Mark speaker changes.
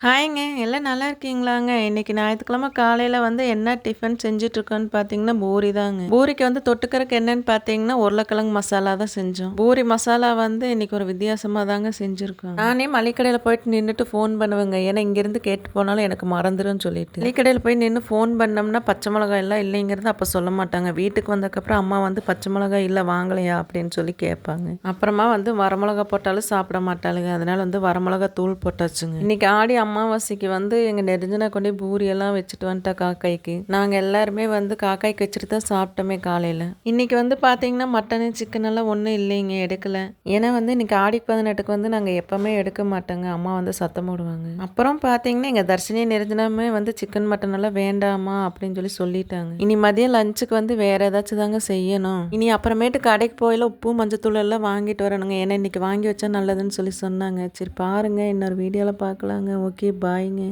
Speaker 1: ஹாய்ங்க. எல்லாம் நல்லா இருக்கீங்களாங்க? இன்னைக்கு ஞாயித்துக்கிழமை காலையில வந்து என்ன டிஃபன் செஞ்சுட்ருக்கோன்னு பார்த்தீங்கன்னா, பூரி தாங்க. பூரிக்கு வந்து தொட்டுக்கறக்கு என்னன்னு பார்த்தீங்கன்னா, உருளைக்கிழங்கு மசாலா தான் செஞ்சோம். பூரி மசாலா வந்து இன்னைக்கு ஒரு வித்தியாசமா தாங்க செஞ்சிருக்கோம். நானே மளிகை கடையில போயிட்டு நின்னுட்டு ஃபோன் பண்ணுவேங்க. ஏன்னா, இங்கேருந்து கேட்டு போனாலும் எனக்கு மறந்துரும்னு சொல்லிட்டு. மளிகை கடையில போய் நின்னு ஃபோன் பண்ணோம்னா, பச்சை மிளகாய் எல்லாம் இல்லைங்கிறத அப்ப சொல்ல மாட்டாங்க. வீட்டுக்கு வந்ததுக்கப்புறம் அம்மா வந்து "பச்சை மிளகாய் இல்ல வாங்கலையா?" அப்படின்னு சொல்லி கேட்பாங்க. அப்புறமா வந்து வரமிளகா போட்டாலும் சாப்பிட மாட்டாளுங்க. அதனால வந்து வரமிளகா தூள் போட்டாச்சுங்க. இன்னைக்கு ஆடி அமாவாசைக்கு வந்து எங்க நெருஞ்சினா கொண்டு போய் பூரியெல்லாம் வச்சுட்டு வந்துட்டா காக்காய்க்கு. நாங்க எல்லாருமே வந்து காக்காய்க்கு வச்சுட்டு தான் சாப்பிட்டோமே காலையில. இன்னைக்கு வந்து பார்த்தீங்கன்னா, மட்டனு, சிக்கன் எல்லாம் ஒண்ணும் இல்லைங்க. எடுக்கல. ஏன்னா வந்து இன்னைக்கு ஆடி 18க்கு வந்து நாங்க எப்பவுமே எடுக்க மாட்டோங்க. அம்மா வந்து சத்தம் போடுவாங்க. அப்புறம் பார்த்தீங்கன்னா, எங்க தர்ஷினி நெருஞ்சினாமே வந்து சிக்கன், மட்டன் எல்லாம் வேண்டாமா அப்படின்னு சொல்லி சொல்லிட்டாங்க. இனி மதியம் லஞ்சுக்கு வந்து வேற ஏதாச்சும் தாங்க செய்யணும். இனி அப்புறமேட்டு கடைக்கு போயில உப்பு, மஞ்சத்தூள் எல்லாம் வாங்கிட்டு வரணுங்க. ஏன்னா இன்னைக்கு வாங்கி வச்சா நல்லதுன்னு சொல்லி சொன்னாங்க. சரி பாருங்க, இன்னொரு வீடியோல பார்க்கலாங்க. ஓகே, பாய்ங்க.